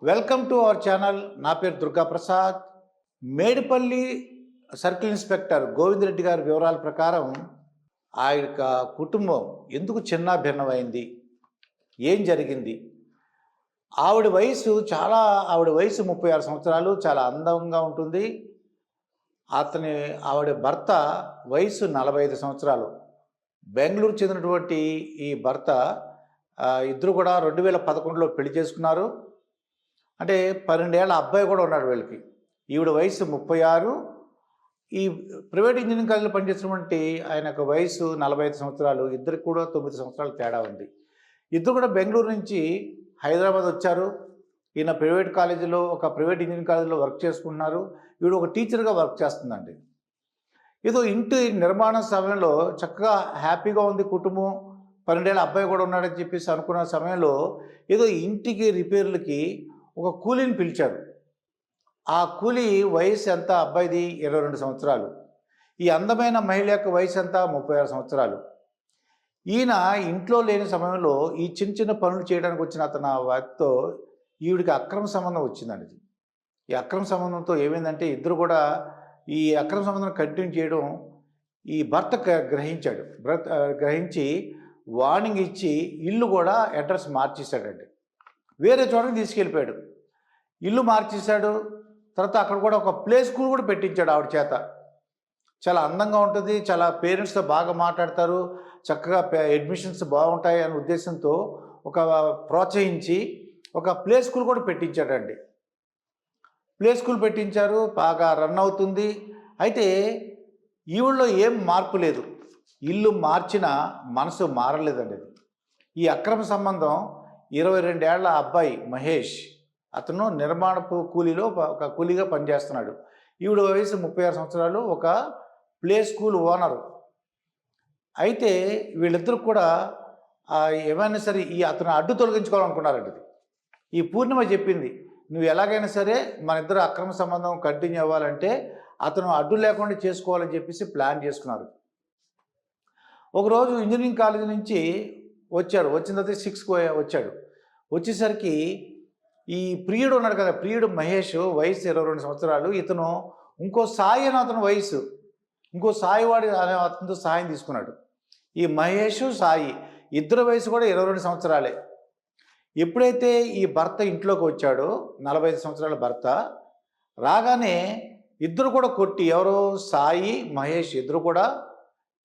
Welcome to our channel. నా పేరు Durga Prasad. Medipalli circle inspector Govind Reddy గారి వివరాల ప్రకారం ఆ యొక్క కుటుంబం ఎందుకు చిన్న భిన్నమైంది, ఏం జరిగింది? ఆవిడ వయసు 36 సంవత్సరాలు, చాలా అందంగా ఉంటుంది. ఆవిడ భర్త వయసు 45 సంవత్సరాలు. బెంగళూరు చెందినటువంటి ఈ భర్త ఇద్దరు కూడా 2011లో పెళ్లి చేసుకున్నారు. అంటే 12 ఏళ్ల అబ్బాయి కూడా ఉన్నాడు వీళ్ళకి. ఈవిడ వయసు 36. ఈ ప్రైవేట్ ఇంజనీరింగ్ కాలేజీలో పనిచేసినటువంటి ఆయన యొక్క వయసు 45 సంవత్సరాలు. ఇద్దరికి కూడా 9 సంవత్సరాల తేడా ఉంది. ఇద్దరు కూడా బెంగళూరు నుంచి హైదరాబాద్ వచ్చారు. ఈయన ప్రైవేట్ ఇంజనీరింగ్ కాలేజీలో వర్క్ చేసుకుంటున్నారు. ఈవిడ ఒక టీచర్గా వర్క్ చేస్తుందండి. ఏదో ఇంటి నిర్మాణ సమయంలో చక్కగా హ్యాపీగా ఉంది కుటుంబం. 12 ఏళ్ల అబ్బాయి కూడా ఉన్నాడని చెప్పేసి అనుకున్న సమయంలో ఏదో ఇంటికి రిపేర్లకి ఒక కూలీని పిలిచారు. ఆ కూలీ వయసు ఎంత? అబ్బాయిది 22 సంవత్సరాలు. ఈ అందమైన మహిళ యొక్క వయసు ఎంత? 36 సంవత్సరాలు. ఈయన ఇంట్లో లేని సమయంలో ఈ చిన్న చిన్న పనులు చేయడానికి వచ్చిన అతను వాటితో ఈవిడికి అక్రమ సంబంధం వచ్చిందండి. ఈ అక్రమ సంబంధంతో ఏమైందంటే ఇద్దరు కూడా ఈ అక్రమ సంబంధం కంటిన్యూ చేయడం ఈ భర్త గ్రహించి వార్నింగ్ ఇచ్చి ఇల్లు కూడా అడ్రస్ మార్చేశాడండి. వేరే చోటకి తీసుకెళ్ళిపోయాడు. ఇల్లు మార్చేశాడు. తర్వాత అక్కడ కూడా ఒక ప్లే స్కూల్ కూడా పెట్టించాడు ఆవిడ చేత. చాలా అందంగా ఉంటుంది, చాలా పేరెంట్స్తో బాగా మాట్లాడతారు, చక్కగా అడ్మిషన్స్ బాగుంటాయి అనే ఉద్దేశంతో ప్రోత్సహించి ఒక ప్లే స్కూల్ కూడా పెట్టించాడండి. ప్లే స్కూల్ పెట్టించారు, బాగా రన్ అవుతుంది. అయితే ఈవిడలో ఏం మార్పు లేదు. ఇల్లు మార్చిన మనసు మారలేదండి. ఈ అక్రమ సంబంధం 22 ఏళ్ల అబ్బాయి మహేష్, అతను నిర్మాణపు ఒక కూలీగా పనిచేస్తున్నాడు. ఈవిడ వయసు 36 సంవత్సరాలు, ఒక ప్లే స్కూల్ ఓనరు. అయితే వీళ్ళిద్దరు కూడా ఏమైనా సరే అతను అడ్డు తొలగించుకోవాలనుకున్నారండి. ఈ పూర్ణిమ చెప్పింది, నువ్వు ఎలాగైనా సరే మన ఇద్దరు అక్రమ సంబంధం కంటిన్యూ అవ్వాలంటే అతను అడ్డు లేకుండా చేసుకోవాలని చెప్పేసి ప్లాన్ చేసుకున్నారు. ఒకరోజు ఇంజనీరింగ్ కాలేజీ నుంచి వచ్చాడు. వచ్చిన తర్వాత 6కి వచ్చాడు. వచ్చేసరికి ఈ ప్రియుడు ఉన్నాడు కదా, ప్రియుడు మహేష్ వయసు 22 సంవత్సరాలు. ఇతను ఇంకో సాయి అని అతను వయసు, ఇంకో సాయివాడి అనే అతనితో సాయం తీసుకున్నాడు. ఈ మహేష్ సాయి ఇద్దరు వయసు కూడా 22 సంవత్సరాలే. ఎప్పుడైతే ఈ భర్త ఇంట్లోకి వచ్చాడో, 45 సంవత్సరాల భర్త రాగానే ఇద్దరు కూడా కొట్టి, ఎవరో సాయి మహేష్ ఇద్దరు కూడా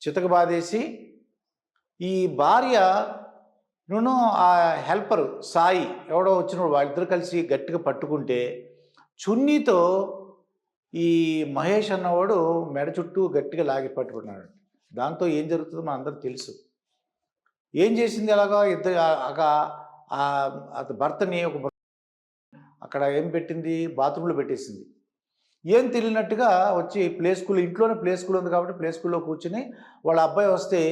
చితకబాదేసి ఈ భార్య ఆ హెల్పరు సాయి ఎవడో వచ్చినప్పుడు వాళ్ళిద్దరు కలిసి గట్టిగా పట్టుకుంటే చున్నీతో ఈ మహేష్ అన్నవాడు మెడ చుట్టూ గట్టిగా లాగి పట్టుకున్నాడు. దాంతో ఏం జరుగుతుందో మన అందరూ తెలుసు. ఏం చేసింది? అలాగా భర్తని అక్కడ ఏం పెట్టింది? బాత్రూంలో పెట్టేసింది. ఏం తెలియనట్టుగా వచ్చి ఇంట్లోనే ప్లే స్కూల్ ఉంది కాబట్టి ప్లే స్కూల్లో కూర్చుని వాళ్ళ అబ్బాయి వస్తే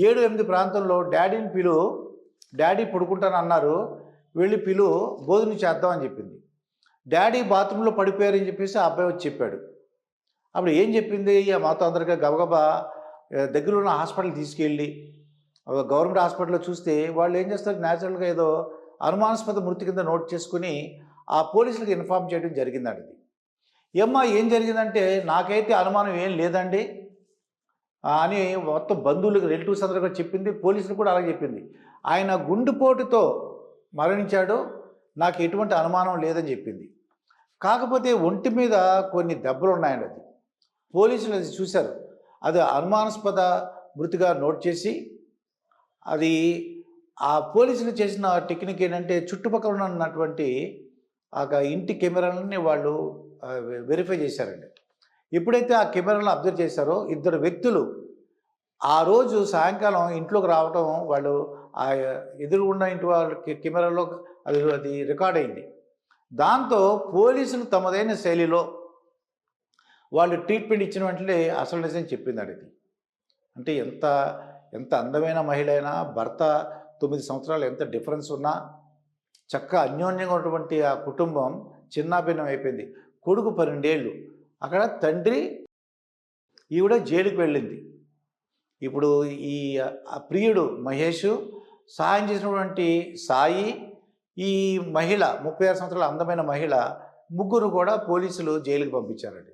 7-8 ప్రాంతంలో డాడీని డాడీ పడుకుంటాను అన్నారు, వెళ్ళి భోజనం చేద్దామని చెప్పింది. డాడీ బాత్రూంలో పడిపోయారని చెప్పేసి ఆ అబ్బాయి వచ్చి చెప్పాడు. అప్పుడు ఏం చెప్పింది? మాతో అందరికీ గబగబా దగ్గరలో ఉన్న హాస్పిటల్కి తీసుకెళ్ళి గవర్నమెంట్ హాస్పిటల్లో చూస్తే వాళ్ళు ఏం చేస్తారు, న్యాచురల్గా ఏదో అనుమానాస్పద మృతి కింద నోట్ చేసుకుని ఆ పోలీసులకు ఇన్ఫార్మ్ చేయడం జరిగిందండి. ఏం జరిగిందంటే, నాకైతే అనుమానం ఏం లేదండి అని మొత్తం బంధువులకు, రిలేటివ్స్ అందరికీ చెప్పింది. పోలీసులు కూడా అలాగే చెప్పింది. ఆయన గుండెపోటుతో మరణించాడు, నాకు ఎటువంటి అనుమానం లేదని చెప్పింది. కాకపోతే ఒంటి మీద కొన్ని దెబ్బలు ఉన్నాయండి. అది పోలీసులు అది చూశారు. అది అనుమానాస్పద మృతిగా నోట్ చేసి, అది ఆ పోలీసులు చేసిన టెక్నిక్ ఏంటంటే చుట్టుపక్కల ఉన్నటువంటి ఇంటి కెమెరాలని వాళ్ళు వెరిఫై చేశారండి. ఎప్పుడైతే ఆ కెమెరాలను అబ్జర్వ్ చేశారో, ఇద్దరు వ్యక్తులు ఆ రోజు సాయంకాలం ఇంట్లోకి రావడం వాళ్ళు ఎదురుగున్న ఇంటి వాళ్ళ కెమెరాలో అది రికార్డ్ అయింది. దాంతో పోలీసులు తమదైన శైలిలో వాళ్ళు ట్రీట్మెంట్ ఇచ్చిన వెంటనే అసలు నిజం చెప్పింది. అంటే ఎంత అందమైన మహిళ అయినా, భర్త 9 సంవత్సరాలు ఎంత డిఫరెన్స్ ఉన్నా చక్కగా అన్యోన్యంగా ఉన్నటువంటి ఆ కుటుంబం చిన్నాభిన్నం అయిపోయింది. కొడుకు 12 ఏళ్ళు, అక్కడ తండ్రి, ఈవిడ జైలుకి వెళ్ళింది. ఇప్పుడు ఈ ప్రియుడు మహేష్, సహాయం చేసినటువంటి సాయి, ఈ మహిళ 36 సంవత్సరాల అందమైన మహిళ ముగ్గురు కూడా పోలీసులు జైలుకి పంపించారండి.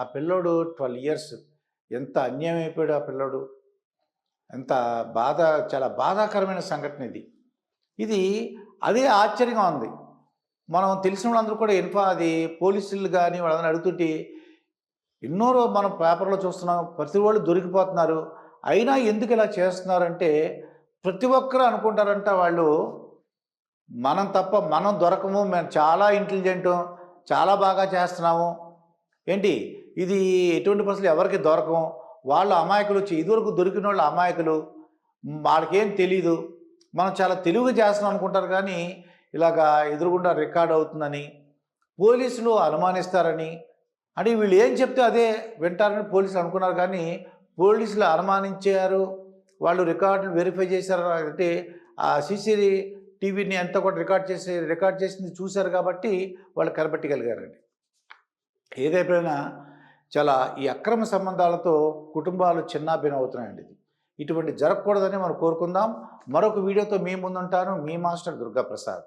ఆ పిల్లోడు 12 ఇయర్స్. ఎంత అన్యాయం అయిపోయాడు ఆ పిల్లోడు. ఎంత బాధ, చాలా బాధాకరమైన సంఘటన ఇది. ఇది అదే ఆశ్చర్యంగా ఉంది. మనం తెలిసిన వాళ్ళందరూ కూడా అది పోలీసులు కానీ వాళ్ళని అడుగుతుంటే ఎన్నో మనం పేపర్లో చూస్తున్నాం, ప్రతి వాళ్ళు దొరికిపోతున్నారు. అయినా ఎందుకు ఇలా చేస్తున్నారంటే ప్రతి ఒక్కరు అనుకుంటారంట వాళ్ళు మనం తప్ప మనం దొరకము, మేము చాలా ఇంటెలిజెంటు, చాలా బాగా చేస్తున్నాము. ఏంటి ఇది ఎటువంటి పరిస్థితులు ఎవరికి దొరకము, వాళ్ళు అమాయకులు, ఇదివరకు దొరికిన వాళ్ళు అమాయకులు, వాళ్ళకేం తెలీదు, మనం చాలా తెలివిగా చేస్తున్నాం అనుకుంటారు. కానీ ఇలాగా ఎదురుగుండా రికార్డ్ అవుతుందని పోలీసులు అనుమానిస్తారని, అంటే వీళ్ళు ఏం చెప్తే అదే వింటారని పోలీసులు అనుకున్నారు. కానీ పోలీసులు అనుమానించారు, వాళ్ళు రికార్డులు వెరిఫై చేశారు అంటే ఆ టీవీని అంతా కూడా రికార్డ్ చేసింది చూశారు కాబట్టి వాళ్ళు కనిపెట్టగలిగారండి. ఏదైపోయినా చాలా ఈ అక్రమ సంబంధాలతో కుటుంబాలు చిన్నాభిన్నం అవుతున్నాయండి. ఇటువంటి జరగకూడదని మనం కోరుకుందాం. మరొక వీడియోతో మీ ముందుంటాను. మీ మాస్టర్ దుర్గాప్రసాద్.